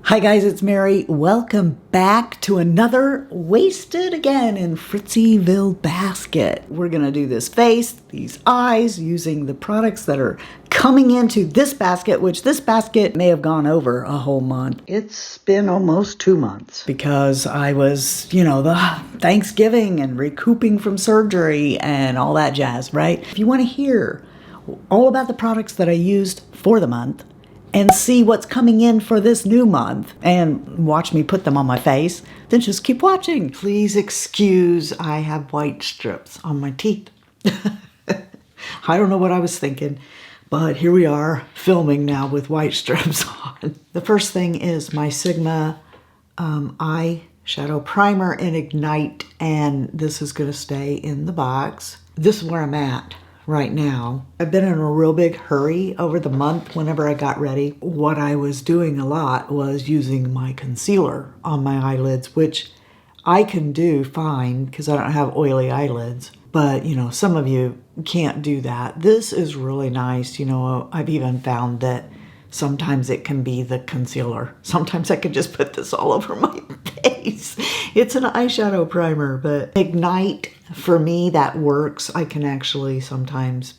Hi guys, it's Mary. Welcome back to another Wasted Again in FritzyVille basket. We're gonna do this face, these eyes, using the products that are coming into this basket, which this basket may have gone over a whole month. It's been almost 2 months because I was, the Thanksgiving and recouping from surgery and all that jazz, right? If you wanna hear all about the products that I used for the month, and see what's coming in for this new month and watch me put them on my face, then just keep watching. Please excuse, I have white strips on my teeth. I don't know what I was thinking, but here we are filming now with white strips on. The first thing is my Sigma eyeshadow primer in Ignite, and this is gonna stay in the box. This is where I'm at right now. I've been in a real big hurry over the month whenever I got ready. What I was doing a lot was using my concealer on my eyelids, which I can do fine because I don't have oily eyelids. But, some of you can't do that. This is really nice. I've even found that sometimes it can be the concealer. Sometimes I could just put this all over my face. It's an eyeshadow primer, but Ignite, for me, that works. I can actually sometimes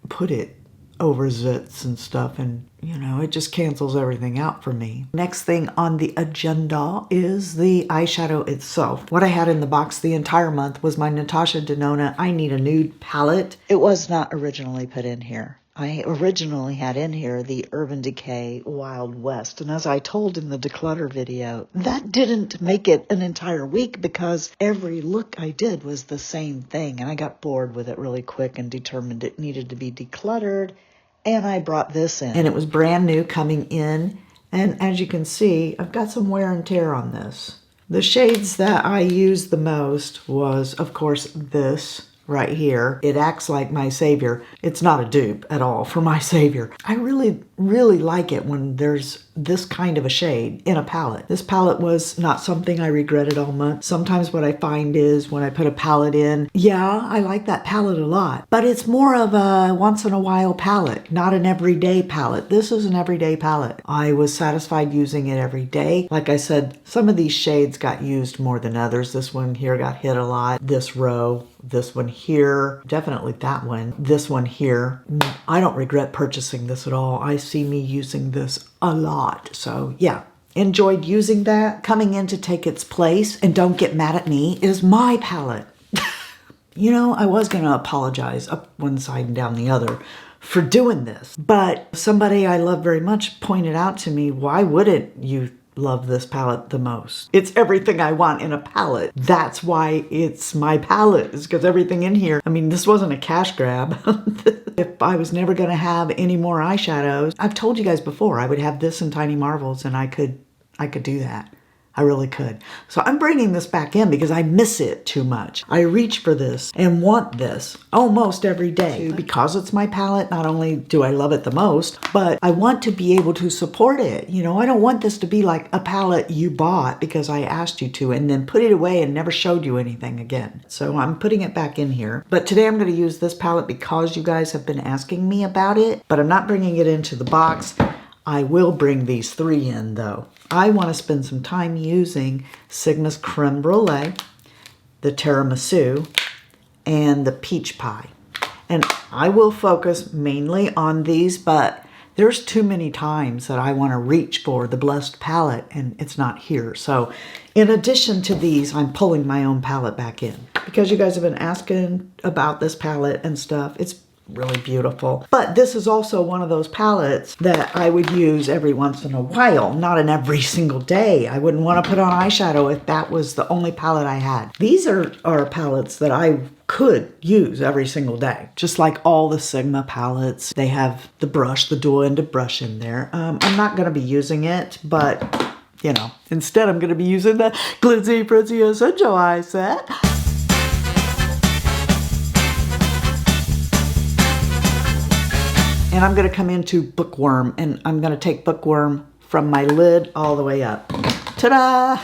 put it over zits and stuff, and it just cancels everything out for me. Next thing on the agenda is the eyeshadow itself. What I had in the box the entire month was my Natasha Denona I Need a Nude palette. It was not originally put in here. I originally had in here the Urban Decay Wild West, and as I told in the declutter video, that didn't make it an entire week because every look I did was the same thing, and I got bored with it really quick and determined it needed to be decluttered, and I brought this in. And it was brand new coming in, and as you can see, I've got some wear and tear on this. The shades that I used the most was, of course, this right here. It acts like my savior. It's not a dupe at all for my savior. I really, really like it when there's this kind of a shade in a palette. This palette was not something I regretted all month. Sometimes what I find is when I put a palette in, yeah, I like that palette a lot, but it's more of a once in a while palette, not an everyday palette. This is an everyday palette. I was satisfied using it every day. Like I said, some of these shades got used more than others. This one here got hit a lot. This row, this one here, definitely that one. This one here, I don't regret purchasing this at all. I see me using this a lot. So yeah, enjoyed using that. Coming in to take its place, and don't get mad at me, is my palette. I was going to apologize up one side and down the other for doing this, but somebody I love very much pointed out to me, why wouldn't you love this palette the most? It's everything I want in a palette. That's why it's my palette, is because everything in here, this wasn't a cash grab. If I was never going to have any more eyeshadows, I've told you guys before, I would have this in Tiny Marvels, and I could do that. I really could. So I'm bringing this back in because I miss it too much. I reach for this and want this almost every day. Because it's my palette, not only do I love it the most, but I want to be able to support it. I don't want this to be like a palette you bought because I asked you to and then put it away and never showed you anything again. So I'm putting it back in here. But today I'm going to use this palette because you guys have been asking me about it, but I'm not bringing it into the box. I will bring these three in though. I want to spend some time using Sigma's Creme Brulee, the Tiramisu, and the Peach Pie. And I will focus mainly on these, but there's too many times that I want to reach for the Blessed palette and it's not here. So in addition to these, I'm pulling my own palette back in because you guys have been asking about this palette and stuff. It's really beautiful. But this is also one of those palettes that I would use every once in a while, not in every single day. I wouldn't want to put on eyeshadow if that was the only palette I had. These are palettes that I could use every single day. Just like all the Sigma palettes, they have the brush, the dual-ended brush in there. I'm not going to be using it, but instead I'm going to be using the GlitzyFritzyVille Essential Eye Set. And I'm going to come into Bookworm, and I'm going to take Bookworm from my lid all the way up. Ta-da!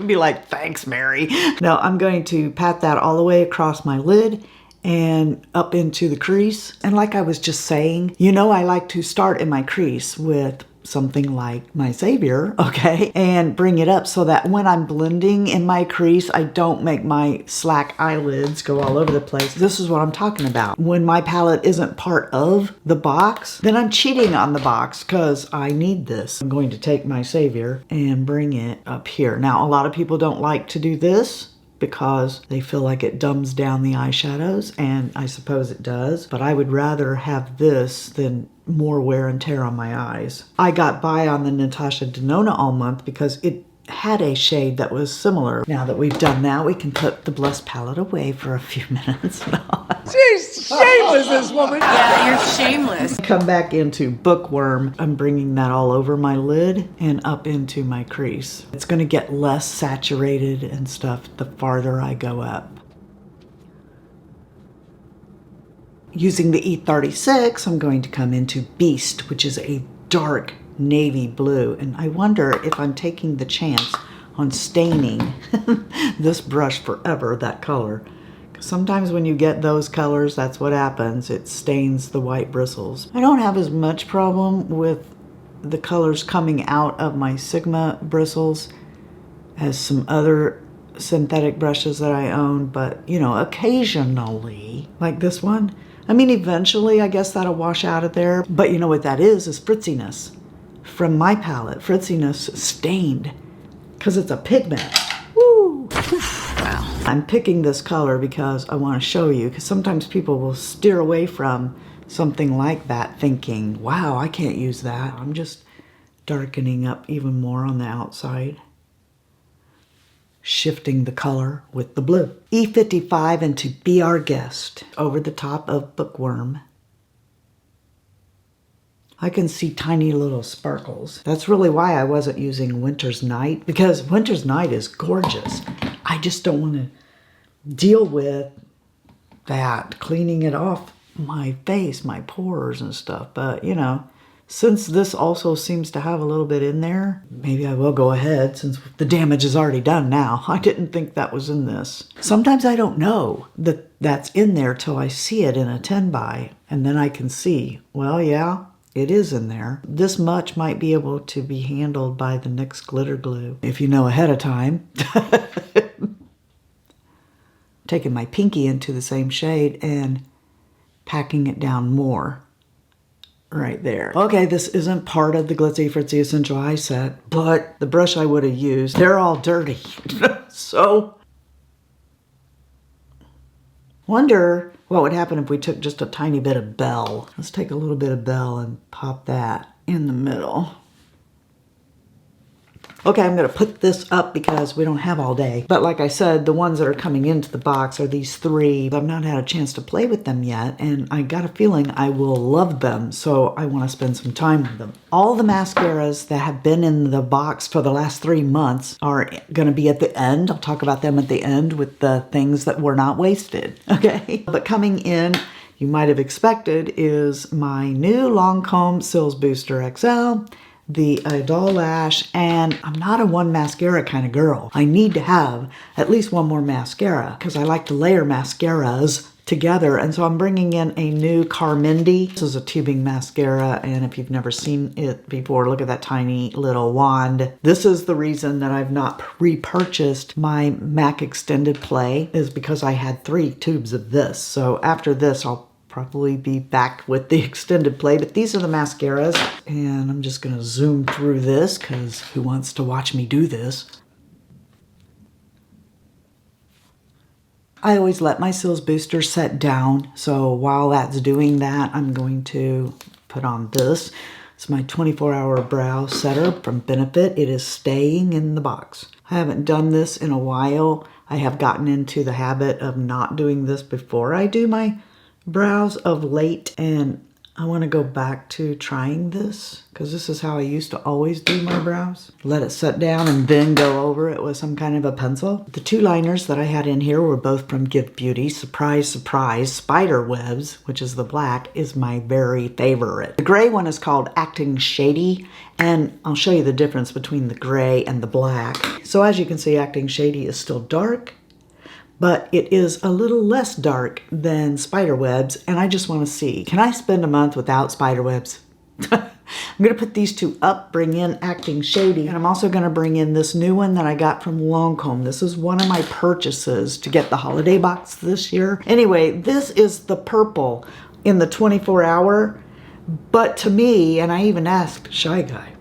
Be like, thanks, Mary. No, I'm going to pat that all the way across my lid and up into the crease. And like I was just saying, I like to start in my crease with something like my Savior, okay, and bring it up so that when I'm blending in my crease, I don't make my slack eyelids go all over the place. This is what I'm talking about. When my palette isn't part of the box, then I'm cheating on the box because I need this. I'm going to take my Savior and bring it up here. Now, a lot of people don't like to do this because they feel like it dumbs down the eyeshadows, and I suppose it does, but I would rather have this than more wear and tear on my eyes. I got by on the Natasha Denona all month because it had a shade that was similar. Now that we've done that, we can put the Blush palette away for a few minutes. She's shameless, this woman. Yeah, you're shameless. Come back into Bookworm. I'm bringing that all over my lid and up into my crease. It's going to get less saturated and stuff the farther I go up. Using the E36, I'm going to come into Beast, which is a dark navy blue, and I wonder if I'm taking the chance on staining this brush forever that color. Because sometimes when you get those colors, that's what happens. It stains the white bristles. I don't have as much problem with the colors coming out of my Sigma bristles as some other synthetic brushes that I own, but you know, occasionally, like this one, I mean, eventually I guess that'll wash out of there, but you know what that is fritziness. From my palette, fritziness stained, because it's a pigment. Woo! Wow. I'm picking this color because I want to show you, because sometimes people will steer away from something like that thinking, wow, I can't use that. I'm just darkening up even more on the outside, shifting the color with the blue. E55 into Be Our Guest over the top of Bookworm. I can see tiny little sparkles. That's really why I wasn't using Winter's Night, because Winter's Night is gorgeous. I just don't want to deal with that, cleaning it off my face, my pores and stuff. But, you know, since this also seems to have a little bit in there, maybe I will go ahead since the damage is already done now. I didn't think that was in this. Sometimes I don't know that that's in there till I see it in a 10 by, and then I can see, well, yeah, it is in there. This much might be able to be handled by the NYX glitter glue if you know ahead of time. Taking my pinky into the same shade and packing it down more right there. Okay, this isn't part of the Glitzy Fritzy Essential Eye Set, but the brush I would have used, they're all dirty. So, wonder what would happen if we took just a tiny bit of Bell. Let's take a little bit of Bell and pop that in the middle. Okay, I'm gonna put this up because we don't have all day. But like I said, the ones that are coming into the box are these three. I've not had a chance to play with them yet, and I got a feeling I will love them, so I wanna spend some time with them. All the mascaras that have been in the box for the last 3 months are gonna be at the end. I'll talk about them at the end with the things that were not wasted, okay? But coming in, you might have expected, is my new Lancôme Cils Booster XL, the Idole Lash, and I'm not a one mascara kind of girl. I need to have at least one more mascara because I like to layer mascaras together, and so I'm bringing in a new Carmindy. This is a tubing mascara, and if you've never seen it before, look at that tiny little wand. This is the reason that I've not repurchased my MAC Extended Play, is because I had 3 tubes of this. So after this, I'll probably be back with the Extended Play, but these are the mascaras, and I'm just gonna zoom through this because who wants to watch me do this? I always let my Cils Booster set down, so while that's doing that, I'm going to put on this. It's my 24-hour brow setter from Benefit. It is staying in the box. I haven't done this in a while. I have gotten into the habit of not doing this before I do my brows of late, and I want to go back to trying this because this is how I used to always do my brows. Let it set down and then go over it with some kind of a pencil. The 2 liners that I had in here were both from Give Beauty. Surprise, surprise, Spider Webs, which is the black, is my very favorite. The gray one is called Acting Shady, and I'll show you the difference between the gray and the black. So as you can see, Acting Shady is still dark, but it is a little less dark than Spider Webs, and I just want to see, can I spend a month without Spider Webs? I'm going to put these two up, bring in Acting Shady, and I'm also going to bring in this new one that I got from Lancôme. This is one of my purchases to get the holiday box this year. Anyway, this is the purple in the 24-hour, but to me, and I even asked Shy Guy,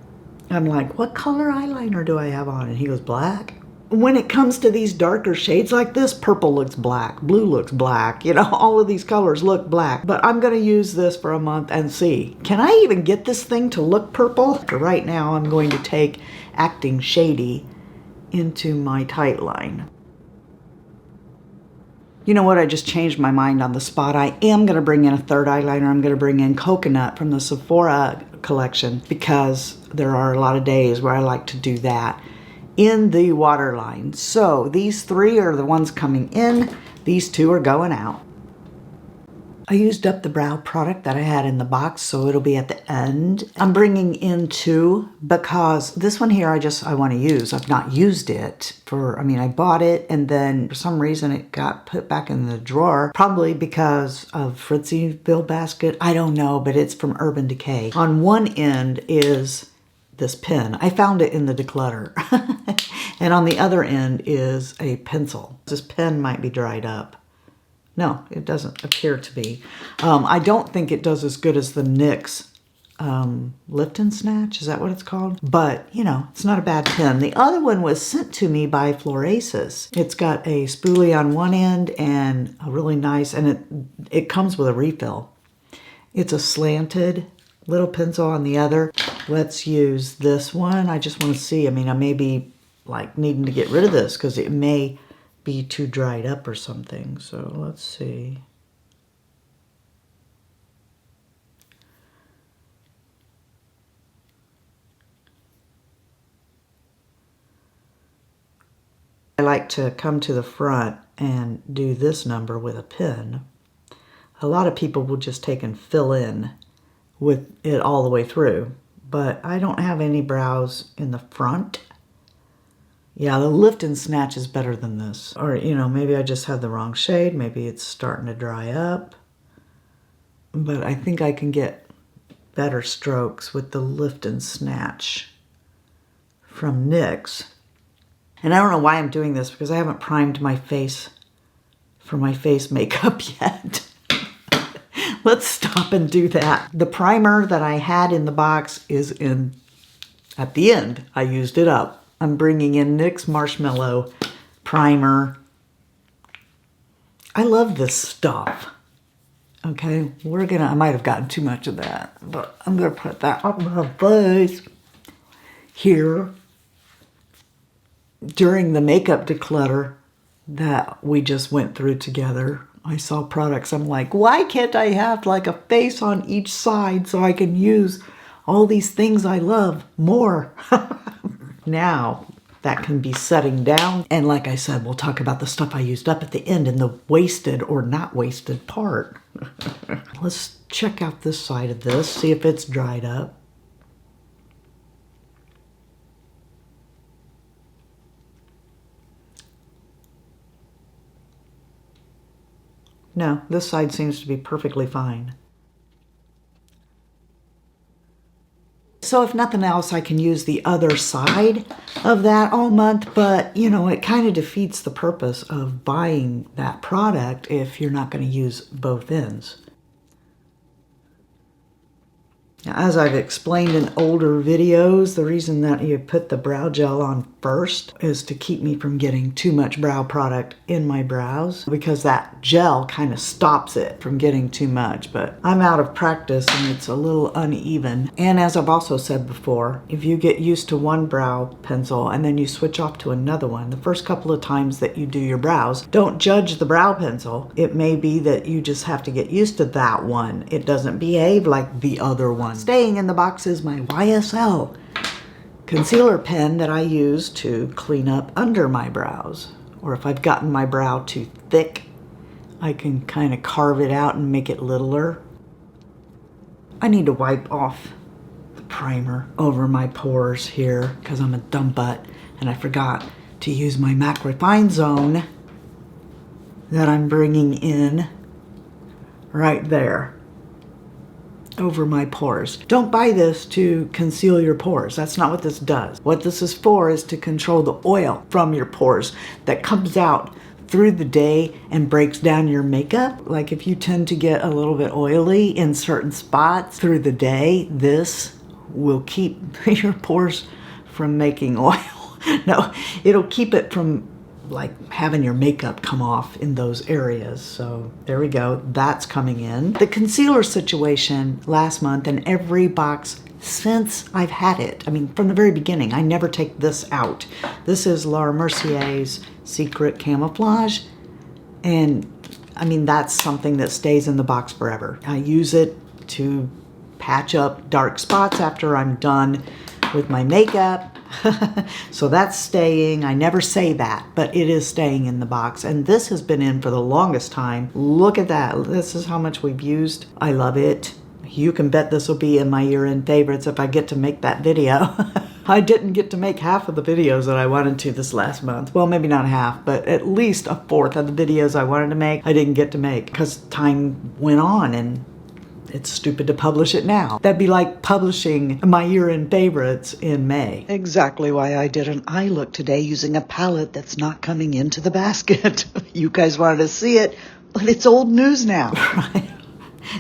I'm like, what color eyeliner do I have on? And he goes, black. When it comes to these darker shades like this, purple looks black, blue looks black, you know, all of these colors look black. But I'm going to use this for a month and see. Can I even get this thing to look purple? For right now, I'm going to take Acting Shady into my tight line. You know what? I just changed my mind on the spot. I am going to bring in a third eyeliner. I'm going to bring in Coconut from the Sephora collection because there are a lot of days where I like to do that in the waterline. So these three are the ones coming in. These two are going out. I used up the brow product that I had in the box, so it'll be at the end. I'm bringing in two because this one here I want to use. I've not used it I bought it and then for some reason it got put back in the drawer, probably because of FritzyVille basket. I don't know, but it's from Urban Decay. On one end is this pen. I found it in the declutter. And on the other end is a pencil. This pen might be dried up. No, it doesn't appear to be. I don't think it does as good as the NYX Lift and Snatch. Is that what it's called? But, you know, it's not a bad pen. The other one was sent to me by Florasis. It's got a spoolie on one end and a really nice, and it comes with a refill. It's a slanted little pencil on the other. Let's use this one. I just want to see. I may be like needing to get rid of this because it may be too dried up or something. So let's see. I like to come to the front and do this number with a pen. A lot of people will just take and fill in with it all the way through, but I don't have any brows in the front. Yeah, the Lift and Snatch is better than this. Or, you know, maybe I just had the wrong shade. Maybe it's starting to dry up. But I think I can get better strokes with the Lift and Snatch from NYX. And I don't know why I'm doing this because I haven't primed my face for my face makeup yet. Let's stop and do that. The primer that I had in the box is at the end. I used it up. I'm bringing in NYX Marshmellow primer. I love this stuff. Okay, I might have gotten too much of that, but I'm gonna put that on my face here. During the makeup declutter that we just went through together, I saw products. I'm like, why can't I have like a face on each side so I can use all these things I love more? Now that can be setting down. And like I said, we'll talk about the stuff I used up at the end in the wasted or not wasted part. Let's check out this side of this, see if it's dried up. No, this side seems to be perfectly fine. So if nothing else, I can use the other side of that all month, but you know, it kind of defeats the purpose of buying that product if you're not going to use both ends. Now, as I've explained in older videos, the reason that you put the brow gel on first is to keep me from getting too much brow product in my brows, because that gel kind of stops it from getting too much. But I'm out of practice and it's a little uneven. And as I've also said before, if you get used to one brow pencil and then you switch off to another one, the first couple of times that you do your brows, don't judge the brow pencil. It may be that you just have to get used to that one. It doesn't behave like the other one. Staying in the box is my YSL concealer pen that I use to clean up under my brows. Or if I've gotten my brow too thick, I can kind of carve it out and make it littler. I need to wipe off the primer over my pores here because I'm a dumb butt and I forgot to use my MAC Refine Zone that I'm bringing in right there. over my pores. Don't buy this to conceal your pores. That's not what this does. What this is for is to control the oil from your pores that comes out through the day and breaks down your makeup. Like if you tend to get a little bit oily in certain spots through the day, this will keep your pores from making oil. No, it'll keep it from like having your makeup come off in those areas. So there we go, that's coming in. The concealer situation last month and every box since I've had it, I mean from the very beginning, I never take this out. This is Laura Mercier's Secret Camouflage, and I mean that's something that stays in the box forever. I use it to patch up dark spots after I'm done with my makeup. So that's staying. I never say that, but it is staying in the box. And this has been in for the longest time. Look at that. This is how much we've used. I love it. You can bet this will be in my year-end favorites if I get to make that video. I didn't get to make half of the videos that I wanted to this last month. Well, maybe not half, but at least a fourth of the videos I wanted to make, I didn't get to make because time went on and it's stupid to publish it now. That'd be like publishing my year-end favorites in May. Exactly why I did an eye look today using a palette that's not coming into the basket. You guys wanted to see it, but it's old news now.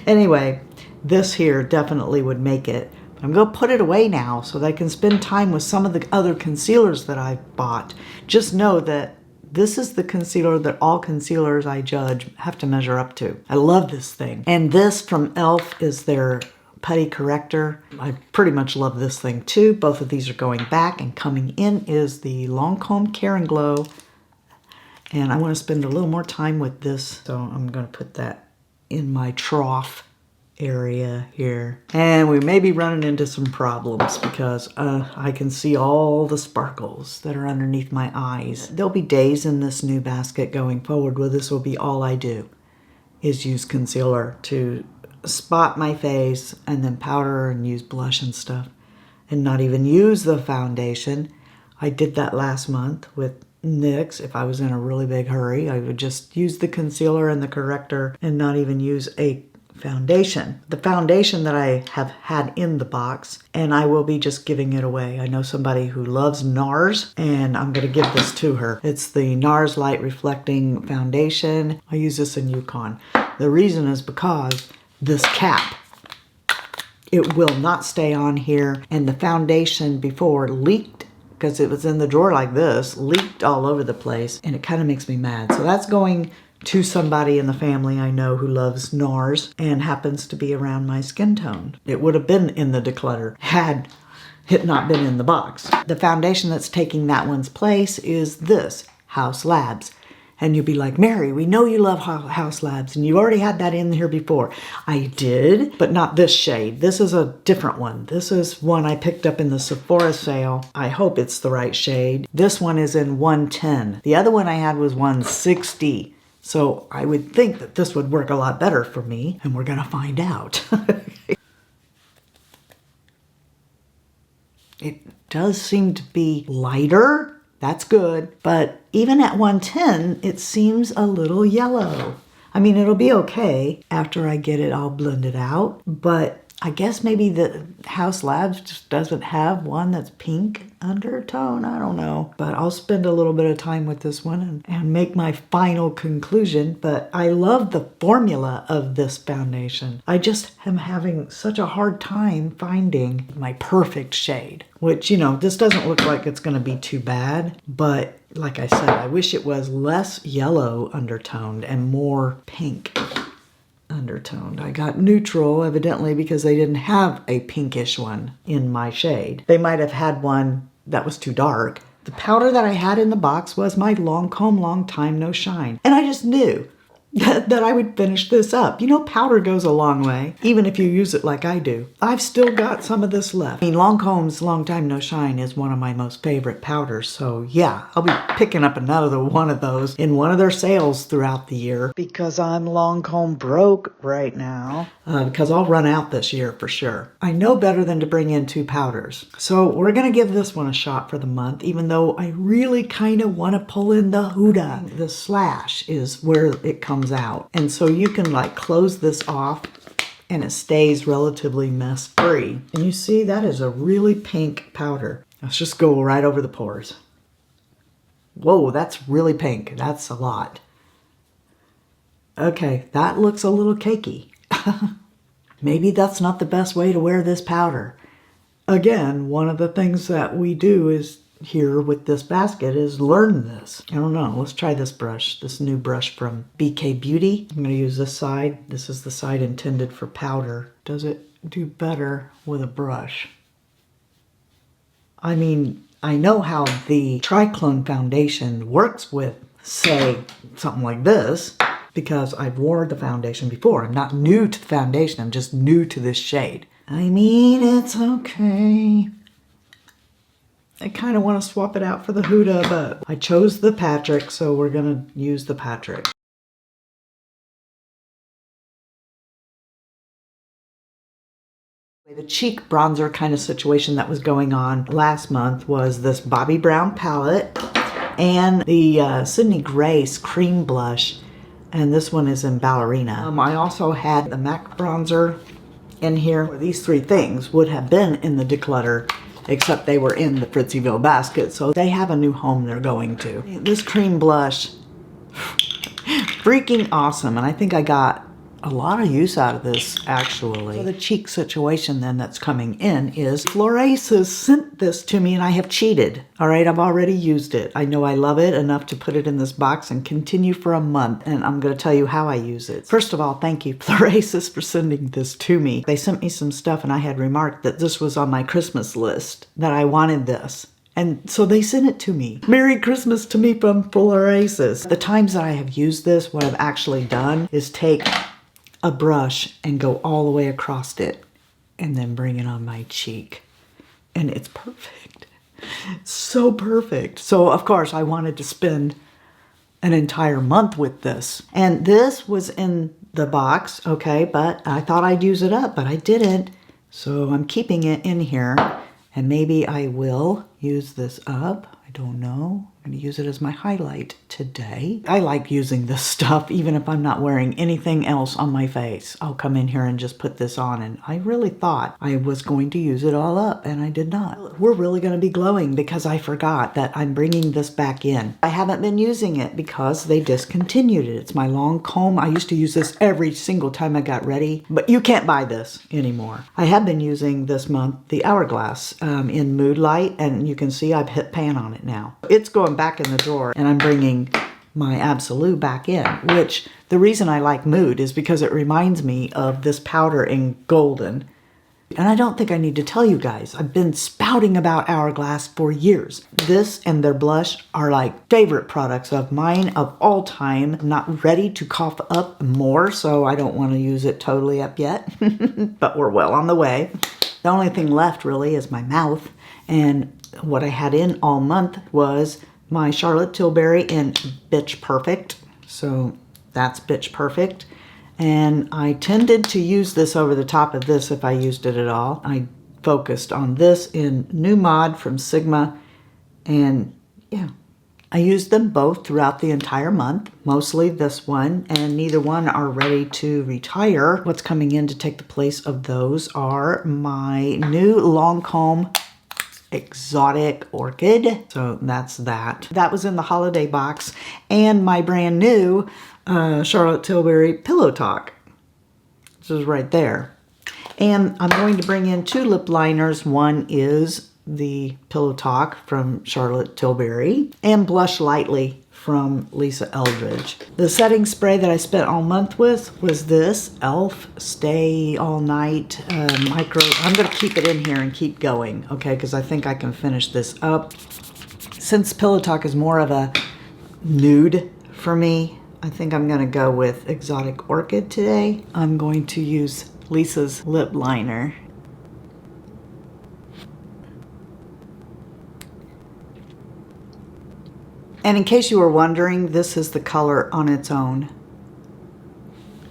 Anyway, this here definitely would make it. I'm gonna put it away now so that I can spend time with some of the other concealers that I've bought. Just know that this is the concealer that all concealers I judge have to measure up to. I love this thing. And this from e.l.f. is their putty corrector. I pretty much love this thing too. Both of these are going back, and coming in is the Lancôme Care and Glow. And I want to spend a little more time with this, so I'm going to put that in my trough area here. And we may be running into some problems because I can see all the sparkles that are underneath my eyes. There'll be days in this new basket going forward where this will be all I do, is use concealer to spot my face and then powder and use blush and stuff, and not even use the foundation. I did that last month with NYX. If I was in a really big hurry, I would just use the concealer and the corrector and not even use a foundation. The foundation that I have had in the box, and I will be just giving it away. I know somebody who loves NARS, and I'm going to give this to her. It's the NARS Light Reflecting Foundation. I use this in Yukon. The reason is because this cap, it will not stay on here, and the foundation before leaked because it was in the drawer like this, leaked all over the place, and it kind of makes me mad. So that's going to somebody in the family I know who loves NARS and happens to be around my skin tone. It would have been in the declutter had it not been in the box. The foundation that's taking that one's place is this, Haus Labs. And you'll be like, Mary, we know you love Haus Labs, and you already had that in here before. I did, but not this shade. This is a different one. This is one I picked up in the Sephora sale. I hope it's the right shade. This one is in 110. The other one I had was 160. So I would think that this would work a lot better for me, and we're gonna find out. It does seem to be lighter. That's good, but even at 110, it seems a little yellow. I mean, it'll be okay after I get it all blended out, but I guess maybe the Haus Labs just doesn't have one that's pink undertone. I don't know, but I'll spend a little bit of time with this one and make my final conclusion. But I love the formula of this foundation. I just am having such a hard time finding my perfect shade, which, you know, this doesn't look like it's going to be too bad, but like I said, I wish it was less yellow undertoned and more pink undertoned. I got neutral, evidently, because they didn't have a pinkish one in my shade. They might have had one that was too dark. The powder that I had in the box was my Lancôme Long Time No Shine. And I just knew that I would finish this up. You know, powder goes a long way, even if you use it like I do. I've still got some of this left. I mean, Lancôme's Long Time No Shine is one of my most favorite powders, so yeah, I'll be picking up another one of those in one of their sales throughout the year, because I'm Lancôme broke right now, because I'll run out this year for sure. I know better than to bring in two powders, so we're gonna give this one a shot for the month, even though I really kind of want to pull in the Huda. The slash is where it comes out, and so you can like close this off and it stays relatively mess free. And you see, that is a really pink powder. Let's just go right over the pores. Whoa, that's really pink. That's a lot. Okay, that looks a little cakey. Maybe that's not the best way to wear this powder. Again, one of the things that we do is here with this basket is learn this. I don't know. Let's try this brush, this new brush from BK Beauty. I'm going to use this side. This is the side intended for powder. Does it do better with a brush? I mean, I know how the Triclone foundation works with, say, something like this, because I've worn the foundation before. I'm not new to the foundation. I'm just new to this shade. I mean, it's okay. I kind of want to swap it out for the Huda, but I chose the Patrick, so we're going to use the Patrick. The cheek bronzer kind of situation that was going on last month was this Bobbi Brown palette and the Sydney Grace cream blush, and this one is in Ballerina. I also had the MAC bronzer in here. These three things would have been in the declutter, except they were in the FritzyVille basket, so they have a new home they're going to. This cream blush, freaking awesome, and I think I got a lot of use out of this, actually. So the cheek situation then that's coming in is Florasis sent this to me and I have cheated. All right, I've already used it. I know I love it enough to put it in this box and continue for a month, and I'm going to tell you how I use it. First of all, thank you, Florasis, for sending this to me. They sent me some stuff and I had remarked that this was on my Christmas list, that I wanted this. And so they sent it to me. Merry Christmas to me from Florasis. The times that I have used this, what I've actually done is take a brush and go all the way across it and then bring it on my cheek. And it's perfect. So perfect. So of course I wanted to spend an entire month with this. And this was in the box, okay, but I thought I'd use it up, but I didn't. So I'm keeping it in here, and maybe I will use this up. I don't know. I'm going to use it as my highlight today. I like using this stuff even if I'm not wearing anything else on my face. I'll come in here and just put this on, and I really thought I was going to use it all up, and I did not. We're really going to be glowing because I forgot that I'm bringing this back in. I haven't been using it because they discontinued it. It's my Lancôme. I used to use this every single time I got ready, but you can't buy this anymore. I have been using this month the Hourglass in Mood Light, and you can see I've hit pan on it now. It's going back in the drawer, and I'm bringing my Absolute back in, which the reason I like Mood is because it reminds me of this powder in Golden. And I don't think I need to tell you guys, I've been spouting about Hourglass for years. This and their blush are like favorite products of mine of all time. I'm not ready to cough up more, so I don't want to use it totally up yet, but we're well on the way. The only thing left really is my mouth, and what I had in all month was my Charlotte Tilbury in Bitch Perfect. So that's Bitch Perfect. And I tended to use this over the top of this if I used it at all. I focused on this in New Mod from Sigma. And yeah, I used them both throughout the entire month. Mostly this one, and neither one are ready to retire. What's coming in to take the place of those are my new Lancôme Exotic Orchid. So that's that. That was in the holiday box, and my brand new Charlotte Tilbury Pillow Talk. This is right there. And I'm going to bring in two lip liners. One is the Pillow Talk from Charlotte Tilbury, and Blush Lightly from Lisa Eldridge. The setting spray that I spent all month with was this e.l.f. Stay All Night Micro. I'm going to keep it in here and keep going, okay, because I think I can finish this up. Since Pillow Talk is more of a nude for me, I think I'm going to go with Exotic Orchid today. I'm going to use Lisa's lip liner. And in case you were wondering, this is the color on its own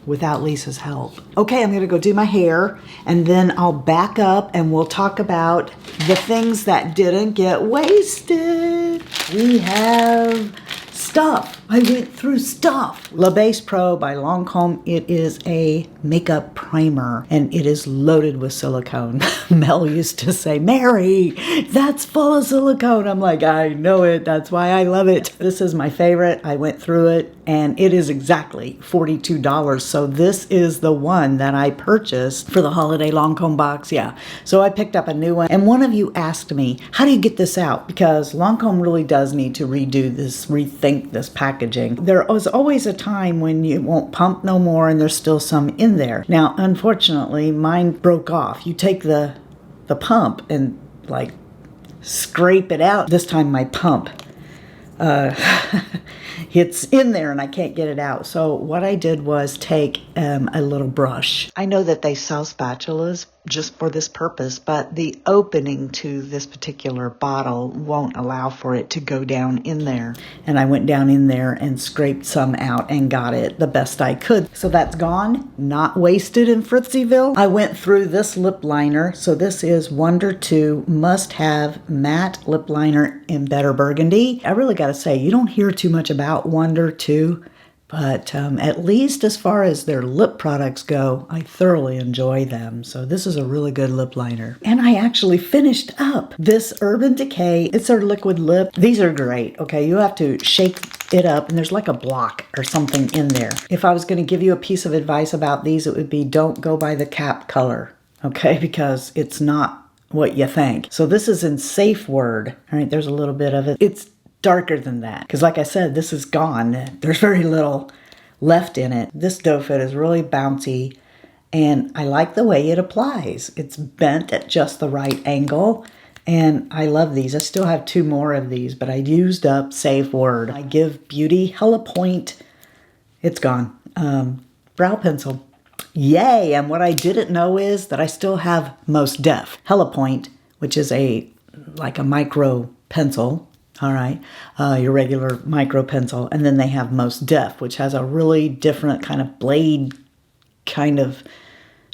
without Lisa's help. Okay, I'm gonna go do my hair, and then I'll back up and we'll talk about the things that didn't get wasted. We have stuff. I went through stuff. La Base Pro by Lancôme. It is a makeup primer and it is loaded with silicone. Mel used to say, Mary, that's full of silicone. I'm like, I know it. That's why I love it. This is my favorite. I went through it and it is exactly $42. So this is the one that I purchased for the holiday Lancôme box. Yeah. So I picked up a new one. And one of you asked me, how do you get this out? Because Lancôme really does need to redo this, rethink this packaging. There was always a time when you won't pump no more and there's still some in there. Now, unfortunately, mine broke off. You take the pump and like scrape it out. This time my pump, it's in there and I can't get it out. So what I did was take a little brush. I know that they sell spatulas just for this purpose, but the opening to this particular bottle won't allow for it to go down in there. And I went down in there and scraped some out and got it the best I could. So that's gone, not wasted in FritzyVille. I went through this lip liner. So this is Wonder 2 Must Have Matte Lip Liner in Better Burgundy. I really gotta say, you don't hear too much about Wonder 2. But at least as far as their lip products go, I thoroughly enjoy them. So this is a really good lip liner. And I actually finished up this Urban Decay. It's their liquid lip. These are great. Okay, you have to shake it up and there's like a block or something in there. If I was going to give you a piece of advice about these, it would be don't go by the cap color. Okay, because it's not what you think. So this is in Safe Word. All right, there's a little bit of it. It's darker than that because like I said, this is gone. There's very little left in it. This doe foot is really bouncy and I like the way it applies. It's bent at just the right angle and I love these. I still have 2 more of these, but I used up Safe Word. I Give Beauty Hella Point. It's gone. Brow pencil. Yay! And what I didn't know is that I still have Most Def Hella Point, which is like a micro pencil. All right, your regular micro pencil. And then they have Most Def, which has a really different kind of blade kind of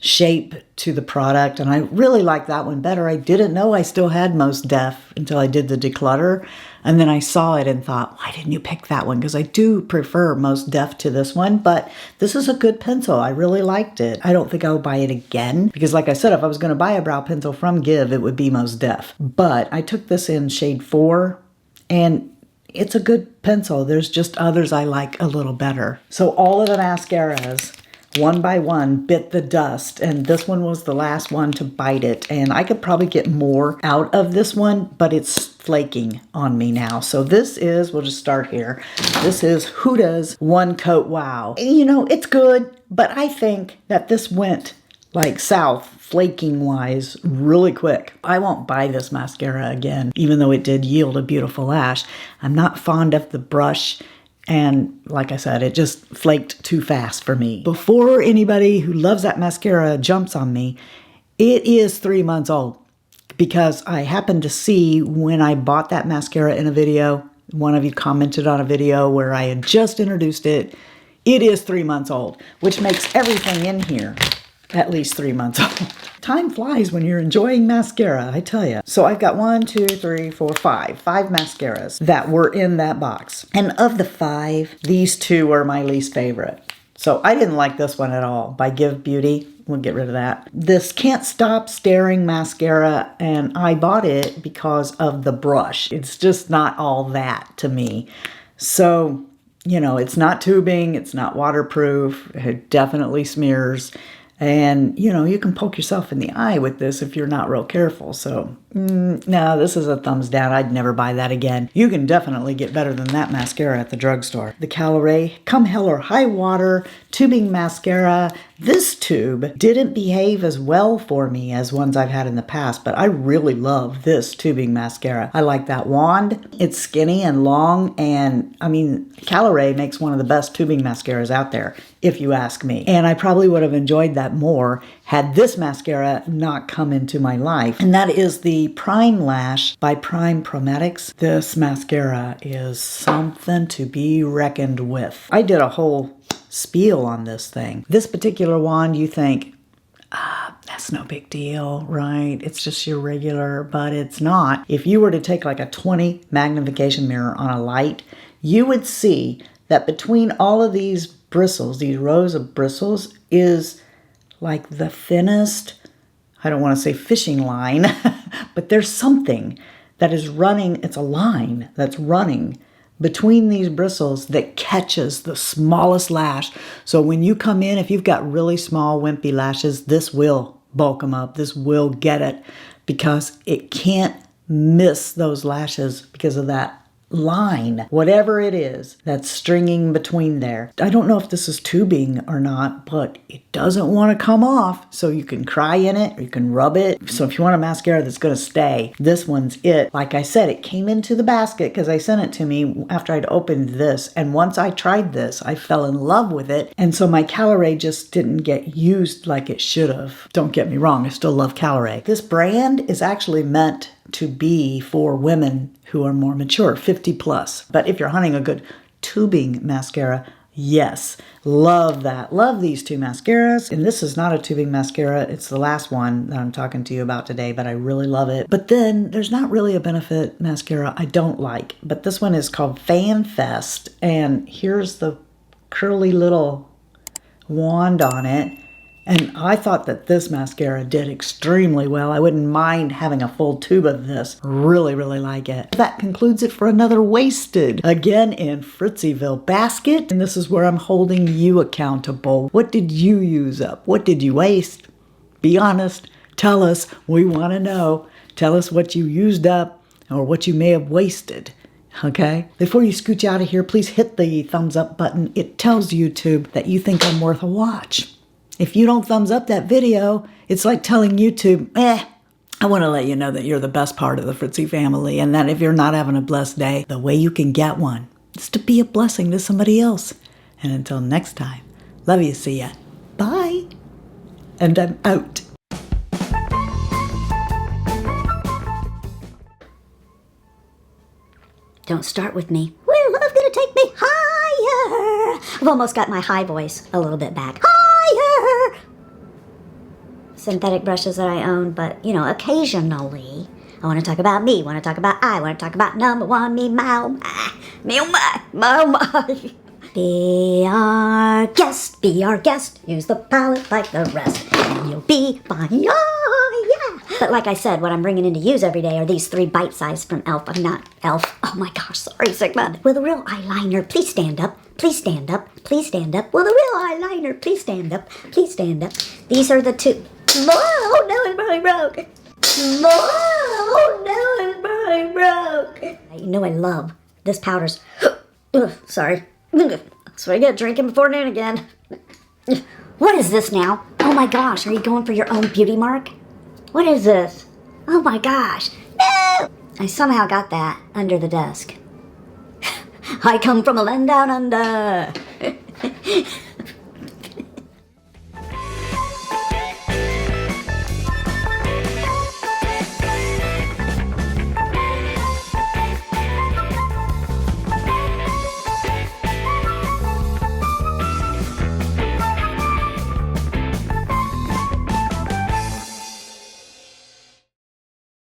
shape to the product. And I really like that one better. I didn't know I still had Most Def until I did the declutter. And then I saw it and thought, why didn't you pick that one? Because I do prefer Most Def to this one, but this is a good pencil. I really liked it. I don't think I'll buy it again because like I said, if I was going to buy a brow pencil from Give, it would be Most Def. But I took this in shade 4. And it's a good pencil. There's just others I like a little better. So all of the mascaras, one by one, bit the dust. And this one was the last one to bite it. And I could probably get more out of this one, but it's flaking on me now. So this is, we'll just start here. This is Huda's One Coat Wow. You know, it's good, but I think that this went like south, flaking wise, really quick. I won't buy this mascara again, even though it did yield a beautiful lash. I'm not fond of the brush. And like I said, it just flaked too fast for me. Before anybody who loves that mascara jumps on me, it is 3 months old because I happened to see when I bought that mascara in a video, one of you commented on a video where I had just introduced it. It is 3 months old, which makes everything in here at least 3 months old. Time flies when you're enjoying mascara, I tell you. So I've got 5 mascaras that were in that box. And of the 5, these 2 are my least favorite. So I didn't like this one at all by Give Beauty. We'll get rid of that. This Can't Stop Staring mascara, and I bought it because of the brush. It's just not all that to me. So, you know, it's not tubing, it's not waterproof, it definitely smears. And, you know, you can poke yourself in the eye with this if you're not real careful. So, no, this is a thumbs down. I'd never buy that again. You can definitely get better than that mascara at the drugstore. The Cabaret Come Hell or High Water Tubing Mascara. This tube didn't behave as well for me as ones I've had in the past, but I really love this tubing mascara. I like that wand. It's skinny and long, and I mean, Cabaret makes one of the best tubing mascaras out there, if you ask me. And I probably would have enjoyed that more had this mascara not come into my life. And that is the Prime Lash by Prime Prometics. This mascara is something to be reckoned with. I did a whole spiel on this thing. This particular wand, you think, that's no big deal, right? It's just your regular, but it's not. If you were to take like a 20 magnification mirror on a light, you would see that between all of these bristles, these rows of bristles, is like the thinnest, I don't want to say fishing line, but there's something that is running, it's a line that's running between these bristles that catches the smallest lash. So when you come in, if you've got really small, wimpy lashes, this will bulk them up. This will get it because it can't miss those lashes because of that line, whatever it is that's stringing between there. I don't know if this is tubing or not, but it doesn't want to come off. So you can cry in it or you can rub it. So if you want a mascara that's going to stay, this one's it. Like I said, it came into the basket because I sent it to me after I'd opened this. And once I tried this, I fell in love with it. And so my Cabaret just didn't get used like it should have. Don't get me wrong, I still love Cabaret. This brand is actually meant to be for women who are more mature, 50 plus. But if you're hunting a good tubing mascara, yes, love that. Love these two mascaras. And this is not a tubing mascara. It's the last one that I'm talking to you about today, but I really love it. But then there's not really a Benefit mascara I don't like. But this one is called Fan Fest. And here's the curly little wand on it. And I thought that this mascara did extremely well. I wouldn't mind having a full tube of this. Really, really like it. That concludes it for another Wasted. Again in FritzyVille basket. And this is where I'm holding you accountable. What did you use up? What did you waste? Be honest. Tell us. We want to know. Tell us what you used up or what you may have wasted. Okay? Before you scooch out of here, please hit the thumbs up button. It tells YouTube that you think I'm worth a watch. If you don't thumbs up that video, it's like telling YouTube, I want to let you know that you're the best part of the Fritzy family and that if you're not having a blessed day, the way you can get one is to be a blessing to somebody else. And until next time, love you, see ya. Bye. And I'm out. Don't start with me. Well, love's gonna take me higher. I've almost got my high voice a little bit back. Higher! Synthetic brushes that I own, but, occasionally I want to talk about me, want to talk about I want to talk about number one, me, my, me, oh my. Be our guest, use the palette like the rest, and you'll be fine, oh yeah! But like I said, what I'm bringing in to use every day are these 3 bite size from e.l.f. I'm not e.l.f. Oh my gosh, sorry, Sigmund. Will the real eyeliner please stand up? Please stand up. Please stand up. Will the real eyeliner please stand up? Please stand up. These are the 2. Oh, no, it's probably broke. Oh, no, it's probably broke. You know I love this powders. Sorry. That's what I get drinking before noon again. What is this now? Oh my gosh, are you going for your own beauty mark? What is this? Oh my gosh. No! I somehow got that under the desk. I come from a land down under.